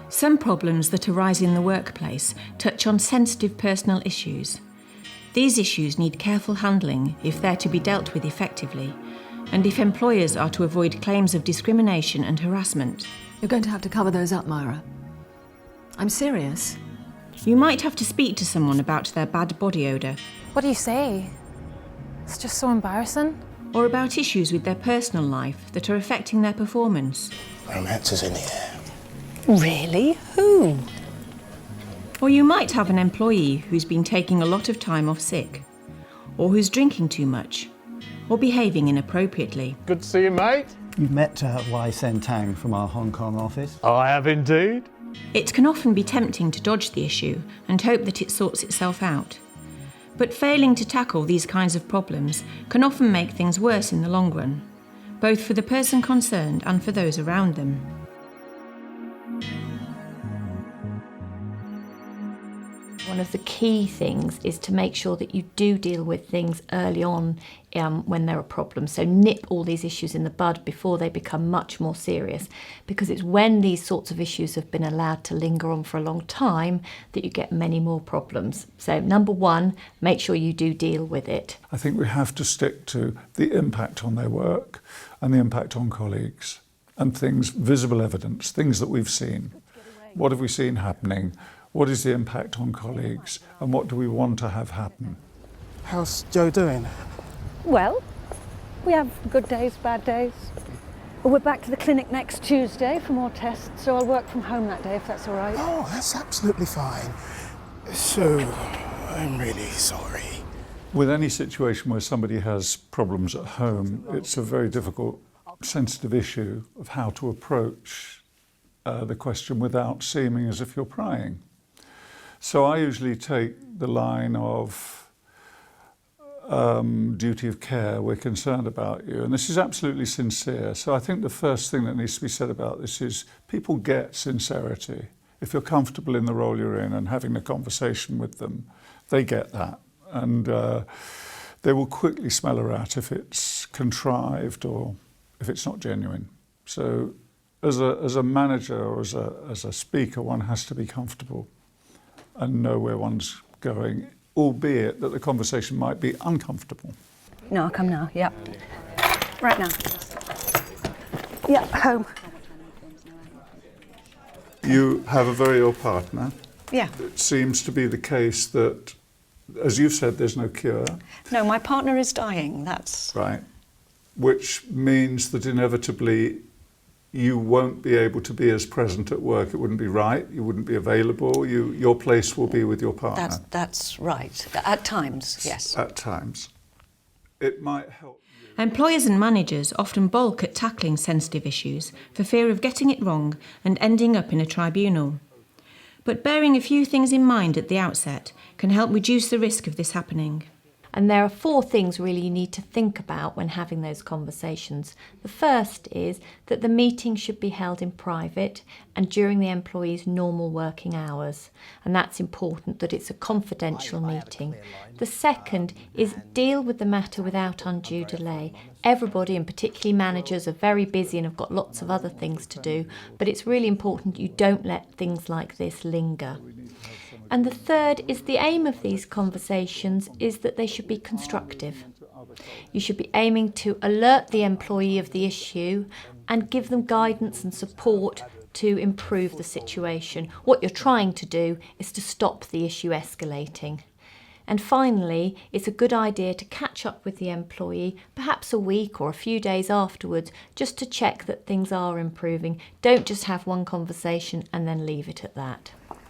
Some problems that arise in the workplace touch on sensitive personal issues. These issues need careful handling if they're to be dealt with effectively, and if employers are to avoid claims of discrimination and harassment. You're going to have to cover those up, Myra. I'm serious. You might have to speak to someone about their bad body odour. What do you say? It's just so embarrassing. Or about issues with their personal life that are affecting their performance. Romance is in the air. Really? Who? Or you might have an employee who's been taking a lot of time off sick, or who's drinking too much, or behaving inappropriately. Good to see you, mate. You've met Wai Sen Tang from our Hong Kong office. I have indeed. It can often be tempting to dodge the issue and hope that it sorts itself out. But failing to tackle these kinds of problems can often make things worse in the long run, both for the person concerned and for those around them. One of the key things is to make sure that you do deal with things early on when there are problems. So nip all these issues in the bud before they become much more serious, because it's when these sorts of issues have been allowed to linger on for a long time that you get many more problems. So number one, make sure you do deal with it. I think we have to stick to the impact on their work and the impact on colleagues and things, visible evidence, things that we've seen. What have we seen happening? What is the impact on colleagues, and what do we want to have happen? How's Joe doing? Well, we have good days, bad days. We're back to the clinic next Tuesday for more tests, so I'll work from home that day if that's all right. Oh, that's absolutely fine. So, I'm really sorry. With any situation where somebody has problems at home, it's a very difficult, sensitive issue of how to approach the question without seeming as if you're prying. So I usually take the line of duty of care, we're concerned about you, and this is absolutely sincere. So I think the first thing that needs to be said about this is people get sincerity. If you're comfortable in the role you're in and having a conversation with them, they get that. And they will quickly smell her out if it's contrived or if it's not genuine. So as a manager or as a speaker, one has to be comfortable and know where one's going, albeit that the conversation might be uncomfortable. No, I'll come now, yep. Right now. Yep, home. You have a very ill partner. Yeah. It seems to be the case that, as you've said, there's no cure. No, my partner is dying, that's... Right. Which means that inevitably you won't be able to be as present at work. It wouldn't be right. You wouldn't be available. Your place will be with your partner. That's right. At times, yes. At times. It might help. Employers and managers often balk at tackling sensitive issues for fear of getting it wrong and ending up in a tribunal. But bearing a few things in mind at the outset can help reduce the risk of this happening. And there are 4 things really you need to think about when having those conversations. The first is that the meeting should be held in private and during the employee's normal working hours. And that's important, that it's a confidential meeting. The second is deal with the matter without undue delay. Everybody, and particularly managers, are very busy and have got lots of other things to do, but it's really important you don't let things like this linger. And the third is the aim of these conversations is that they should be constructive. You should be aiming to alert the employee of the issue and give them guidance and support to improve the situation. What you're trying to do is to stop the issue escalating. And finally, it's a good idea to catch up with the employee, perhaps a week or a few days afterwards, just to check that things are improving. Don't just have one conversation and then leave it at that.